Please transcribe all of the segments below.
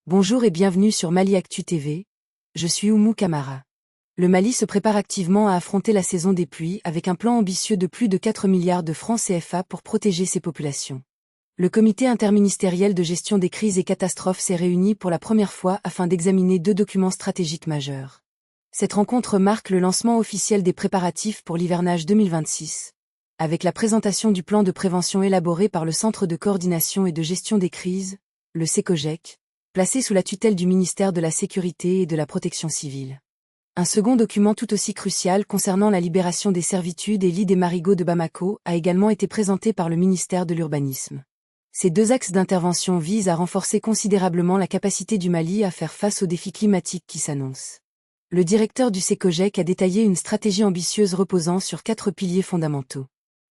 Bonjour et bienvenue sur Mali Actu TV. Je suis Oumou Kamara. Le Mali se prépare activement à affronter la saison des pluies avec un plan ambitieux de plus de 4 milliards de francs CFA pour protéger ses populations. Le comité interministériel de gestion des crises et catastrophes s'est réuni pour la première fois afin d'examiner 2 documents stratégiques majeurs. Cette rencontre marque le lancement officiel des préparatifs pour l'hivernage 2026, avec la présentation du plan de prévention élaboré par le Centre de coordination et de gestion des crises, le CECOGEC, placé sous la tutelle du ministère de la Sécurité et de la Protection civile. Un second document tout aussi crucial concernant la libération des servitudes et lits des marigots de Bamako a également été présenté par le ministère de l'Urbanisme. Ces 2 axes d'intervention visent à renforcer considérablement la capacité du Mali à faire face aux défis climatiques qui s'annoncent. Le directeur du CECOGEC a détaillé une stratégie ambitieuse reposant sur 4 piliers fondamentaux.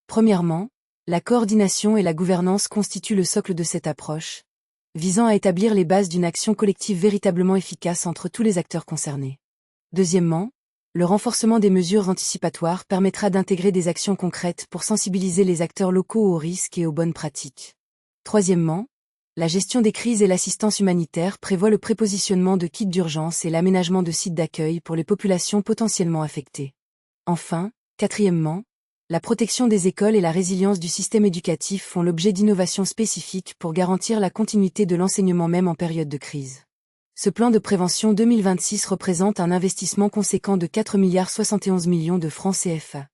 Premièrement, la coordination et la gouvernance constituent le socle de cette approche, visant à établir les bases d'une action collective véritablement efficace entre tous les acteurs concernés. Deuxièmement, le renforcement des mesures anticipatoires permettra d'intégrer des actions concrètes pour sensibiliser les acteurs locaux aux risques et aux bonnes pratiques. Troisièmement, la gestion des crises et l'assistance humanitaire prévoit le prépositionnement de kits d'urgence et l'aménagement de sites d'accueil pour les populations potentiellement affectées. Enfin, quatrièmement, la protection des écoles et la résilience du système éducatif font l'objet d'innovations spécifiques pour garantir la continuité de l'enseignement même en période de crise. Ce plan de prévention 2026 représente un investissement conséquent de 4,71 milliards de francs CFA.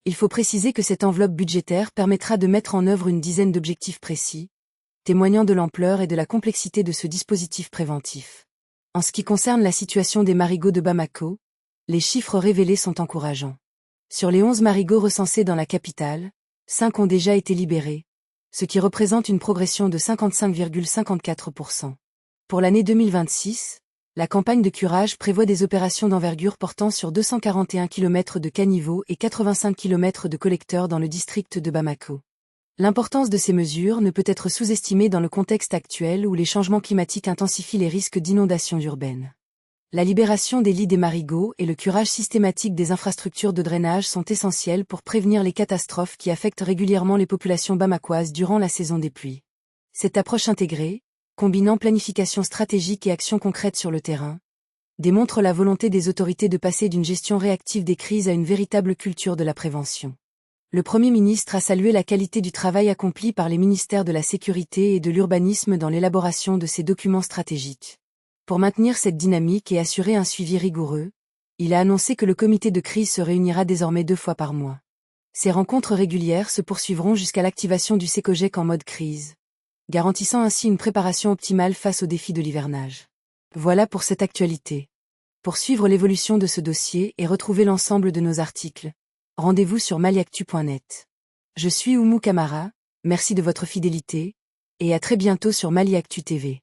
Il faut préciser que cette enveloppe budgétaire permettra de mettre en œuvre une dizaine d'objectifs précis, témoignant de l'ampleur et de la complexité de ce dispositif préventif. En ce qui concerne la situation des marigots de Bamako, les chiffres révélés sont encourageants. Sur les 11 marigots recensés dans la capitale, 5 ont déjà été libérés, ce qui représente une progression de 55,54%. Pour l'année 2026, la campagne de curage prévoit des opérations d'envergure portant sur 241 km de caniveaux et 85 km de collecteurs dans le district de Bamako. L'importance de ces mesures ne peut être sous-estimée dans le contexte actuel où les changements climatiques intensifient les risques d'inondations urbaines. La libération des lits des marigots et le curage systématique des infrastructures de drainage sont essentiels pour prévenir les catastrophes qui affectent régulièrement les populations bamakoises durant la saison des pluies. Cette approche intégrée, combinant planification stratégique et action concrète sur le terrain, démontre la volonté des autorités de passer d'une gestion réactive des crises à une véritable culture de la prévention. Le Premier ministre a salué la qualité du travail accompli par les ministères de la Sécurité et de l'Urbanisme dans l'élaboration de ces documents stratégiques. Pour maintenir cette dynamique et assurer un suivi rigoureux, il a annoncé que le comité de crise se réunira désormais 2 fois par mois. Ces rencontres régulières se poursuivront jusqu'à l'activation du CECOGEC en mode crise, garantissant ainsi une préparation optimale face aux défis de l'hivernage. Voilà pour cette actualité. Pour suivre l'évolution de ce dossier et retrouver l'ensemble de nos articles, rendez-vous sur maliactu.net. Je suis Oumou Kamara, merci de votre fidélité, et à très bientôt sur Mali Actu TV.